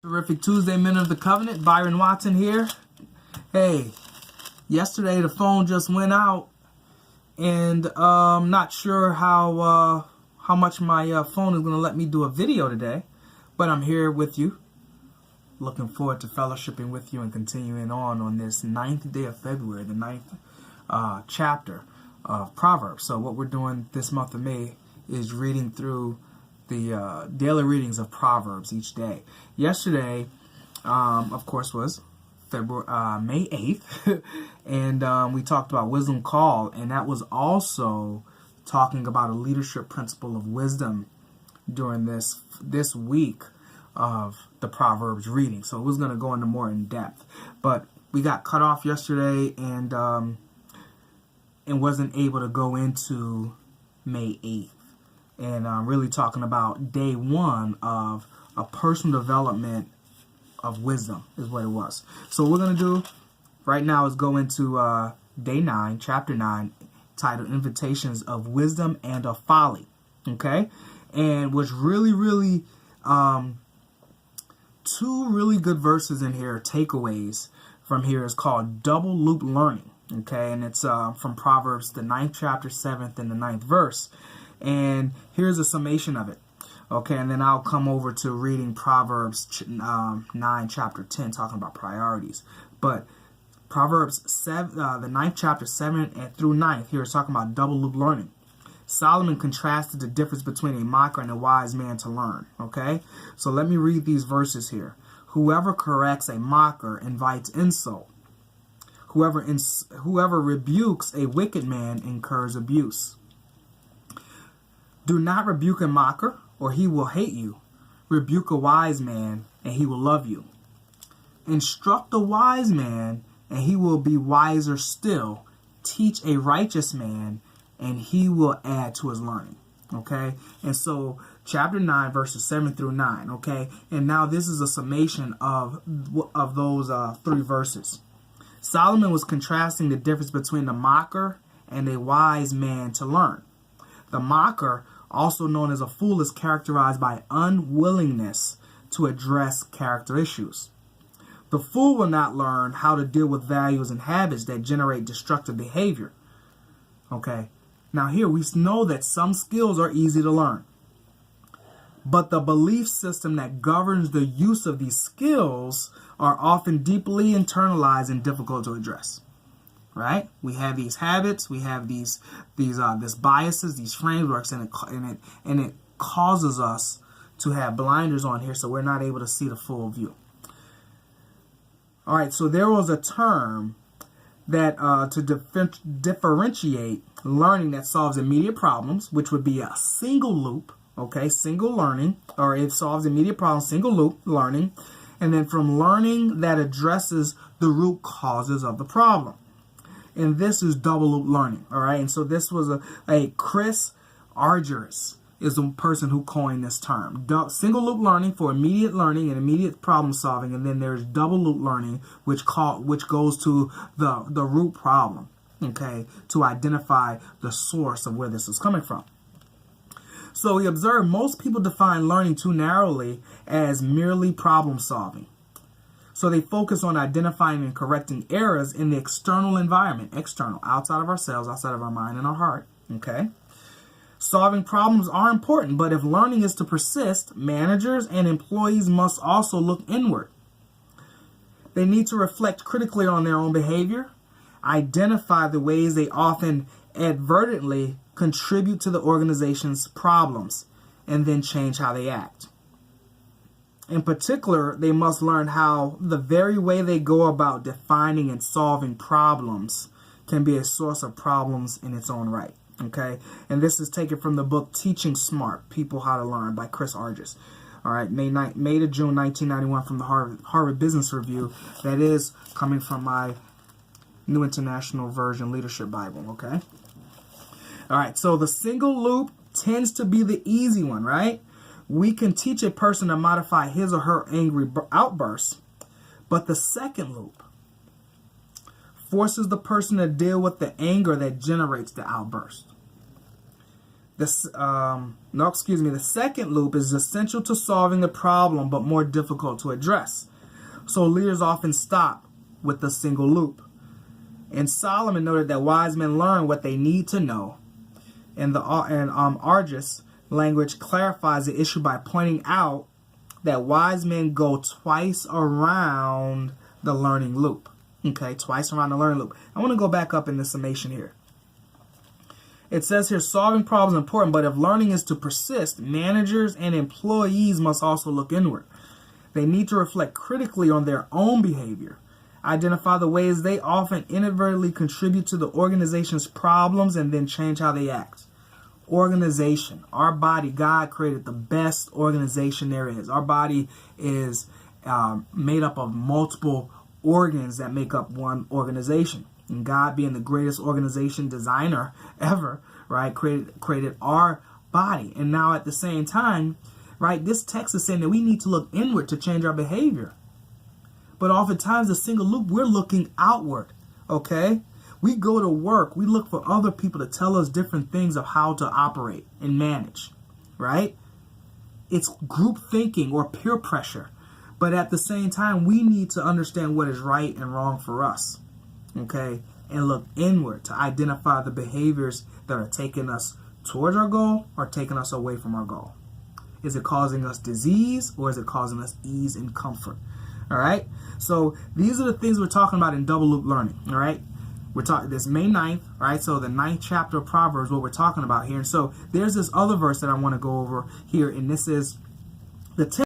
Terrific Tuesday, Men of the Covenant. Byron Watson here. Hey, yesterday the phone just went out, and not sure how much my phone is going to let me do a video today, but I'm here with you. Looking forward to fellowshipping with you and continuing on this 9th day of February, the 9th chapter of Proverbs. So what we're doing this month of May is reading through the daily readings of Proverbs each day. Yesterday, of course, was May 8th, and we talked about wisdom call, and that was also talking about a leadership principle of wisdom during this week of the Proverbs reading. So it was going to go into more in depth, but we got cut off yesterday and wasn't able to go into May 8th. And really talking about day one of a personal development of wisdom is what it was. So what we're going to do right now is go into day 9, chapter 9, titled Invitations of Wisdom and of Folly. Okay? And what's really, two really good verses in here, takeaways from here, is called double loop learning. Okay? And it's from Proverbs, the 9th chapter, 7th, and the 9th verse. And here's a summation of it. Okay, and then I'll come over to reading Proverbs 9, chapter 10, talking about priorities. But Proverbs 7, the 9th chapter, 7 and through 9th, here is talking about double loop learning. Solomon contrasted the difference between a mocker and a wise man to learn. Okay, so let me read these verses here. Whoever corrects a mocker invites insult. Whoever rebukes a wicked man incurs abuse. Do not rebuke a mocker, or he will hate you. Rebuke a wise man, and he will love you. Instruct a wise man, and he will be wiser still. Teach a righteous man, and he will add to his learning. Okay? And so, chapter 9, verses 7 through 9. Okay? And now this is a summation of those 3 verses. Solomon was contrasting the difference between the mocker and a wise man to learn. The mocker, also known as a fool, is characterized by unwillingness to address character issues. The fool will not learn how to deal with values and habits that generate destructive behavior. Okay, now here we know that some skills are easy to learn, but the belief system that governs the use of these skills are often deeply internalized and difficult to address. Right? We have these habits, we have these biases, these frameworks, and it causes us to have blinders on here, so we're not able to see the full view. All right, so there was a term that to differentiate learning that solves immediate problems, which would be a single loop. Okay, single learning, or it solves immediate problems, single loop learning, and then from learning that addresses the root causes of the problem. And this is double loop learning, all right? And so this was a Chris Argyris is the person who coined this term. Single loop learning for immediate learning and immediate problem solving, and then there's double loop learning, which goes to the root problem, okay, to identify the source of where this is coming from. So we observe most people define learning too narrowly as merely problem solving. So they focus on identifying and correcting errors in the external environment, external, outside of ourselves, outside of our mind and our heart, okay? Solving problems are important, but if learning is to persist, managers and employees must also look inward. They need to reflect critically on their own behavior, identify the ways they often advertently contribute to the organization's problems, and then change how they act. In particular, they must learn how the very way they go about defining and solving problems can be a source of problems in its own right. Okay? And this is taken from the book Teaching Smart, People How to Learn by Chris Argyris. All right, May to June 1991 from the Harvard Business Review. That is coming from my New International Version Leadership Bible. Okay? All right, so the single loop tends to be the easy one, right? We can teach a person to modify his or her angry outbursts, but the second loop forces the person to deal with the anger that generates the outburst. The second loop is essential to solving the problem, but more difficult to address. So leaders often stop with the single loop. And Solomon noted that wise men learn what they need to know. And Argus language clarifies the issue by pointing out that wise men go twice around the learning loop. Okay, twice around the learning loop. I want to go back up in the summation here. It says here, solving problems is important, but if learning is to persist, managers and employees must also look inward. They need to reflect critically on their own behavior, identify the ways they often inadvertently contribute to the organization's problems, and then change how they act. Organization. Our body, God created the best organization there is. Our body is made up of multiple organs that make up one organization. And God, being the greatest organization designer ever, right, created our body. And now at the same time, right, this text is saying that we need to look inward to change our behavior. But oftentimes, the single loop, we're looking outward, okay? We go to work. We look for other people to tell us different things of how to operate and manage, right? It's group thinking or peer pressure. But at the same time, we need to understand what is right and wrong for us. Okay, and look inward to identify the behaviors that are taking us towards our goal or taking us away from our goal. Is it causing us disease or is it causing us ease and comfort? All right, so these are the things we're talking about in double loop learning. All right, we're talking this May 9th, right? So the 9th chapter of Proverbs, what we're talking about here. And so there's this other verse that I want to go over here, and this is the 10th.